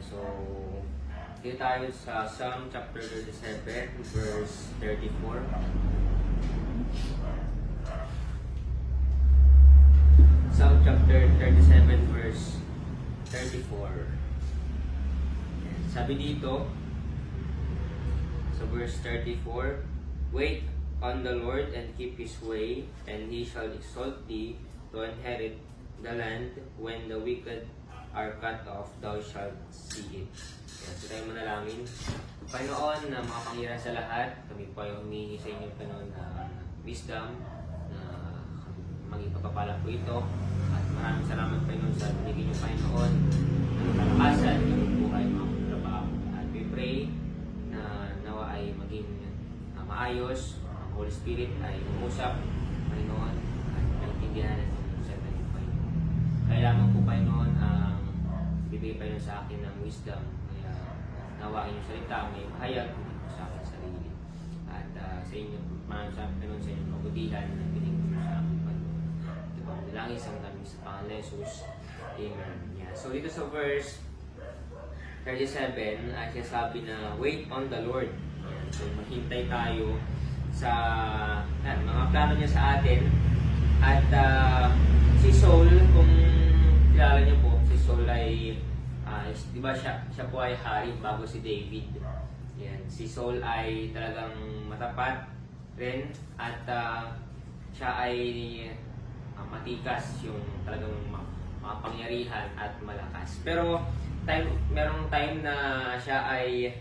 So, dito tayo sa Psalm chapter 37, verse 34. Psalm chapter 37, verse 34. Sabi dito, sa verse 34, wait on the Lord and keep His way, and He shall exalt thee to inherit the land. When the wicked are cut off, thou shalt see it. Yan, so tayo manalangin. Panginoon, na mga pangyarihan sa lahat, kami po ay humingi sa inyo, Panginoon, na wisdom, na maging pagpapala po ito. At maraming salamat, Panginoon, sa binigay niyo, Panginoon, ng kalakasan, ng buhay, mga trabaho. At we pray na nawa ay maging maayos, ang Holy Spirit ay umusap, Panginoon, at naintindihan itong salita niyo, Panginoon. Kailangan po, Panginoon, ang bibigay pa yun sa akin ng wisdom. Kaya nawa inyong salita, may mahayag sa akin sarili. At sa inyo, maraming sa akin sa inyong mabudihan na binigay sa akin, Panginoon. Ito po ang dalangin sa namin sa pangalan ni Jesus. Amen. Yeah. So dito sa verse 37, ay sinasabi na wait on the Lord. Yan. So maghintay tayo sa mga plano niya sa atin. At si Saul, kung kilala niyo po, si Saul ay di ba siya po ay hari bago si David. Yan. Si Saul ay talagang matapat rin at siya ay matikas, yung talagang makapangyarihan at malakas. Pero merong time na siya ay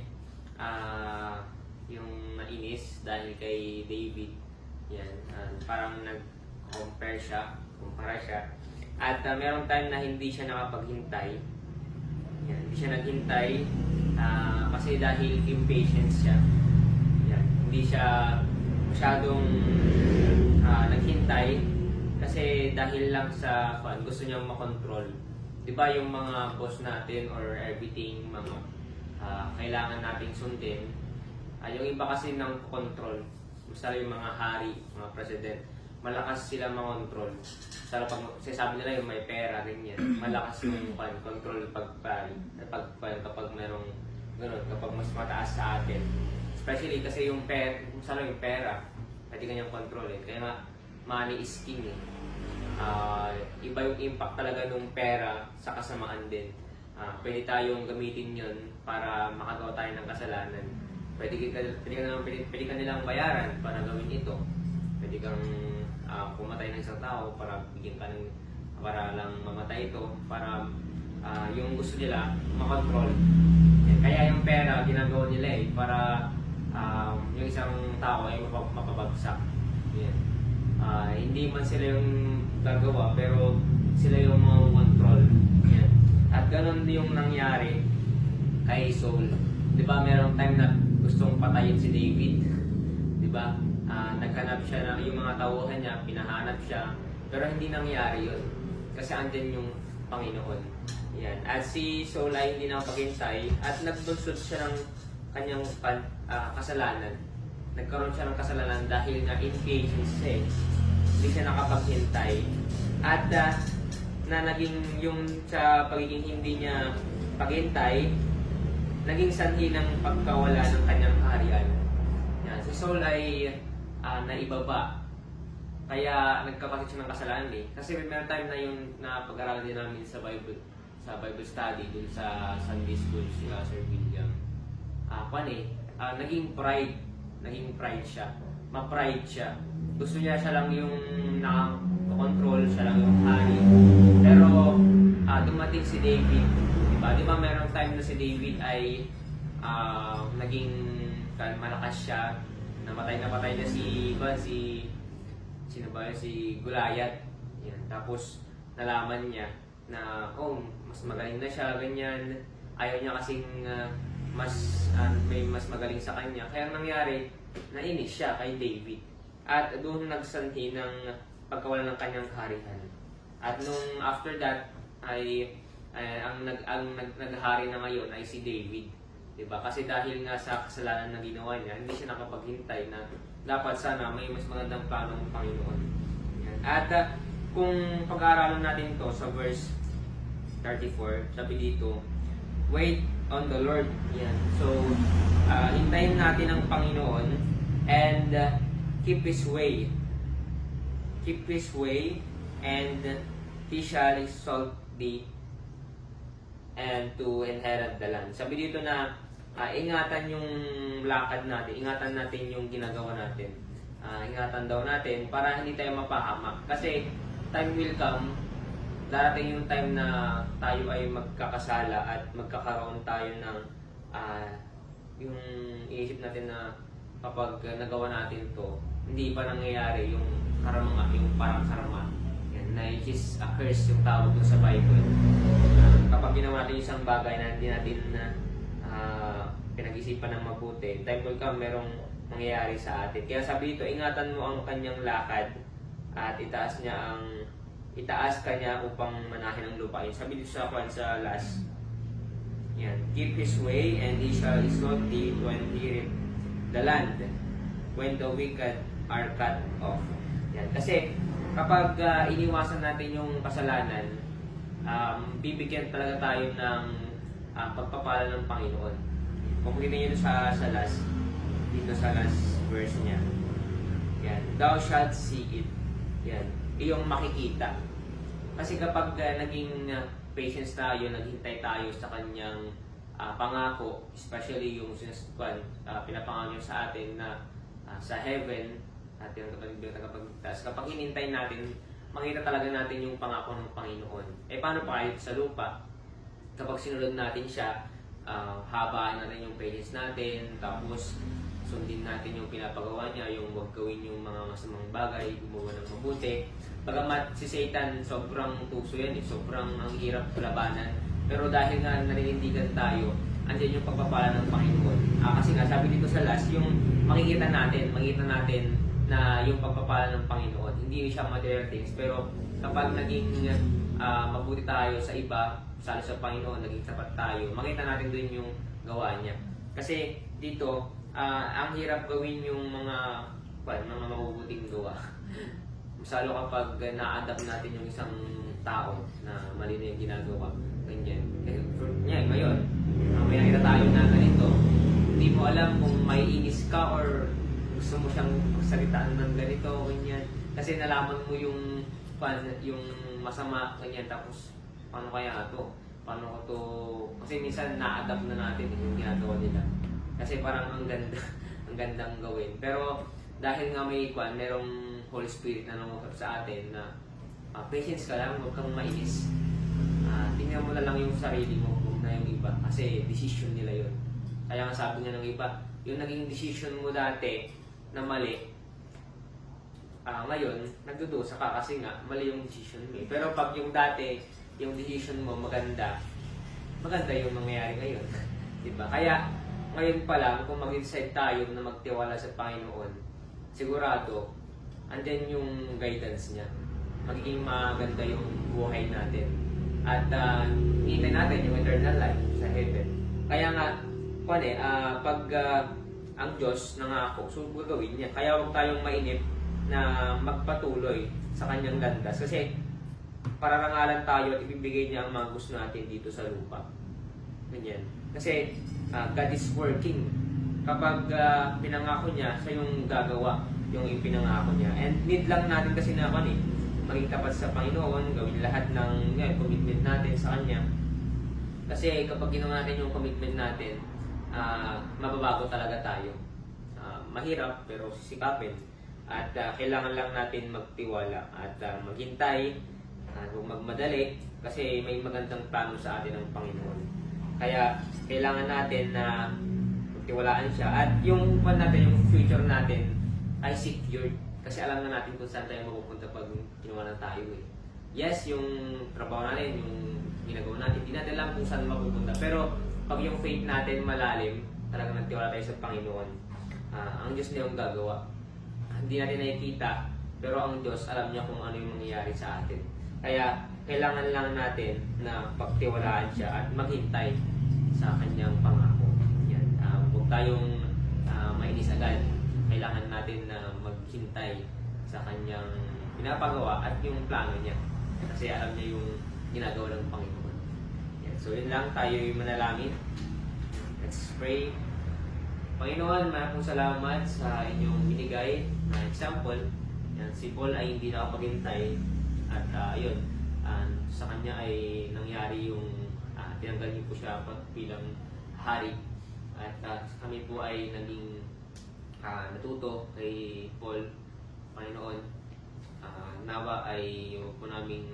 yung nainis dahil kay David. Yan. Parang kumpara siya. At merong time na hindi siya nakapaghintay. Yan. Hindi siya naghintay kasi dahil impatient siya. Yan. Hindi siya masyadong naghintay kasi dahil lang sa gusto niyang makontrol. Diba yung mga boss natin or everything, mga kailangan nating sundin. Yung iba kasi ng control, misali yung mga hari, mga president, malakas sila makontrol. Sa pag sabi nila yung may pera rin yan. Malakas yung control kapag merong gano'n, kapag mas mataas sa atin. Especially kasi yung pera, pwede kanyang kontrolin. Kaya nga, money is king eh. Iba yung impact talaga ng pera sa kasamaan din. Pwede tayong gamitin yun para makagawa tayo ng kasalanan. Pwede ka nilang bayaran para gawin ito. Pwede kang pumatay ng isang tao para bigyan ka para lang mamatay ito, para yung gusto nila makontrol. Kaya yung pera ginagawa nila para yung isang tao ay mapabagsak. Yan. Hindi man sila yung gagawa, pero sila yung control. Yan. At ganun yung nangyari kay Saul. Diba merong time na gustong patayin si David? Diba? Naghanap siya ng yung mga tauhan niya, pinahanap siya, pero hindi nangyari yun kasi andyan yung Panginoon. Yan. At si Saul ay hindi nakapaghintay at nagbunsod siya ng kanyang kasalanan. Nagkaroon siya ng kasalanan dahil nga impatience siya. Hindi siya nakapaghintay. At na naging yung sa pagiging hindi niya paghintay, naging sanhi ng pagkawala ng kanyang kaharian. Yan. Si Saul ay naibaba. Kaya nagkapatid siya ng kasalanan eh. Kasi may time na yung napag-aralan din namin sa Bible study dun sa Sunday School sila Sir William. Naging pride siya. Ma-pride siya. Gusto niya siya lang yung nakakontrol, siya lang yung hari. Pero dumating si David. Diba meron time na si David ay naging malakas siya. Namatay niya si Goliath. Yan. Tapos nalaman niya na mas magaling na siya, ganyan. Ayaw niya kasing may mas magaling sa kanya. Kaya ang nangyari, nainis siya kay David. At doon nagsanhi ng pagkawala ng kanyang kaharian. At nung after that, ang naghari na ngayon ay si David. Diba? Kasi dahil nga sa kasalanan na ginawa niya, hindi siya nakapaghintay na dapat sana may mas magandang plano ng Panginoon. Yan. At kung pag-aaralan natin to sa verse 34, sabi dito, wait on the Lord. Yan. So, hintayin natin ang Panginoon and keep His way. Keep His way and He shall exalt thee and to inherit the land. Sabi dito na ingatan yung lakad natin, ingatan natin yung ginagawa natin. Ingatan daw natin para hindi tayo mapahamak. Kasi time will come, darating yung time na tayo ay magkakasala at magkakaroon tayo ng yung iisip natin na kapag nagawa natin to, hindi pa nangyayari yung karama, yung parang karama. Yan, na which is a curse yung tawag dun sa Bible. Kapag ginawa natin isang bagay na hindi natin na pinag-isipan ng mabuti, time will come, merong mangyayari sa atin. Kaya sabi dito, ingatan mo ang kanyang lakad at itaas ka niya upang manahin ang lupain. Sabi dito sa last, yan, keep His way and He shall exalt thee when He rip the land, when the wicked are cut off. Yan. Kasi kapag iniwasan natin yung kasalanan, bibigyan talaga tayo ng pagpapala ng Panginoon. Kung makita nyo dito sa last verse niya. Yan. Thou shalt see it. Yan. Iyong makikita. Kasi kapag naging patience tayo, naghintay tayo sa kanyang pangako, especially yung pinapangako niya sa atin na sa heaven, at yung tagapagligtas, kapag hinintay natin, makita talaga natin yung pangako ng Panginoon. Paano pa kahit sa lupa? Kapag sinunod natin siya, habaan natin yung patience natin, tapos sundin natin yung pinapagawa niya, yung huwag gawin yung mga masamang bagay, gumawa ng mabuti. Bagamat si Satan, sobrang tuso yan, sobrang ang hirap labanan. Pero dahil nga naninindigan tayo, andyan yung pagpapala ng Panginoon. Kasi nga, sabi dito sa last, yung makikita natin na yung pagpapala ng Panginoon, hindi siya material things, pero kapag naging mabuti tayo sa iba, salo sa Panginoon, naging tapat tayo, makita natin din yung gawa niya. Kasi dito, ang hirap gawin yung mga mabubuting gawa. Salo kapag na-adapt natin yung isang tao na mali na yung ginagawa. Ganyan. Ngayon, may nakita tayo na ganito, hindi mo alam kung may inis ka or gusto mo siyang magsalitaan ng ganito, ganyan. Kasi nalaman mo yung masama, ganyan, tapos paano kaya ito? Paano ko to? Kasi minsan na-adapt na natin yung ginagawa nila. Kasi parang ang gandang gawin. Pero dahil nga merong Holy Spirit na nangungusap sa atin na patience ka lang, huwag kang mainis. Tingnan mo na lang yung sarili mo, huwag na yung iba. Kasi decision nila yun. Kaya nga sabi nga ng iba, yung naging decision mo dati na mali, ngayon, nagdudusa ka kasi nga, mali yung decision mo. Pero pag yung dati, yung decision mo maganda yung mangyayari ngayon. Diba? Kaya, ngayon pa lang, kung mag-decide tayo na magtiwala sa Panginoon, sigurado, andyan yung guidance niya. Magiging maganda yung buhay natin. At hintayin natin yung eternal life sa heaven. Kaya nga, pag ang Diyos nangako, so gagawin niya. Kaya huwag tayong mainip na magpatuloy sa kanyang landas. Kasi pararangalan tayo at ibibigay niya ang mga gusto natin dito sa lupa. Ganyan. Kasi God is working. Kapag pinangako niya, siya yung gagawa yung ipinangako niya. And need lang natin kasi na maging tapat sa Panginoon, gawin lahat ng commitment natin sa Kanya. Kasi kapag ginawa natin yung commitment natin, mababago talaga tayo. Mahirap pero sisikapin. At kailangan lang natin magtiwala at maghintay, huwag magmadali kasi may magandang plano sa atin ng Panginoon. Kaya kailangan natin na magtiwalaan siya at yung future natin ay secured. Kasi alam na natin kung saan tayo mapupunta pag ginawa na tayo eh. Yes, yung trabaho natin, yung ginagawa natin, hindi natin alam kung saan mapupunta. Pero pag yung faith natin malalim, talagang nagtiwala tayo sa Panginoon, ang Diyos na yung gagawa. Hindi natin nakikita, pero ang Diyos alam niya kung ano yung mangyayari sa atin. Kaya kailangan lang natin na pagtiwalaan siya at maghintay sa kanyang pangako. Yan. Huwag tayong mainis agad. Kailangan natin na maghintay sa kanyang pinapagawa at yung plano niya. Kasi alam niya yung ginagawa ng Panginoon. Yes. So yun lang, tayo'y manalangin. Let's pray. Panginoon, maraming salamat sa inyong binigay na example. Yan, si Paul ay hindi nakapaghintay at yun, sa kanya ay nangyari yung tinanggal niyo po siya bilang hari. At kami po ay naging natuto kay Paul. Panginoon, nawa ay huwag po namin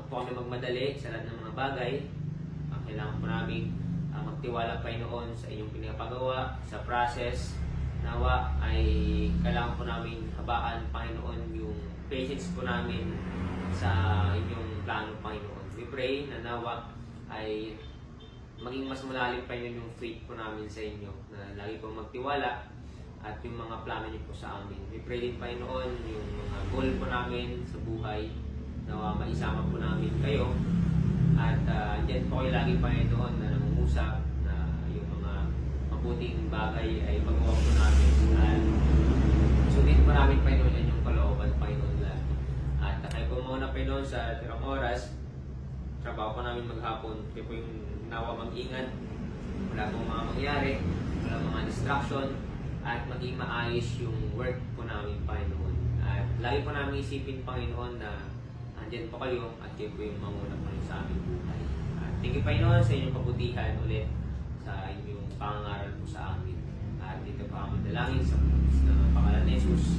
po kami magmadali sa lahat ng mga bagay. Kailangan po namin magtiwala, Panginoon, sa inyong pinapagawa, sa process. Nawa ay kailangan po namin habaan, Panginoon, yung patience po namin sa inyong plano, Panginoon. We pray na nawa ay maging mas malalim pa yun yung faith po namin sa inyo, na lagi pong magtiwala at yung mga plano niyo po sa amin. We pray din, Panginoon, yung mga goal po namin sa buhay, na maisama po namin kayo. At dyan po kayo lagi, Panginoon, na nangungusap na yung mga mabuting bagay ay magawa po namin. At sunod po namin, Panginoon, yan yung kalooban, Panginoon, lahat. At kayo po muna, Panginoon, sa tirang oras, trabaho po namin maghapon. Kayo po yung nawa mag-ingat, wala pong mga mangyari, wala mga distraction, at maging maayos yung work po namin, Panginoon. At lagi po namin isipin, Panginoon, na andyan po kayo at kayo po yung manguna po sa aming buhay. At thank you, Panginoon, sa inyong kabutihan ulit sa inyong pangangaral po sa amin. At dito po kami dalangin sa pangalan ni Jesus.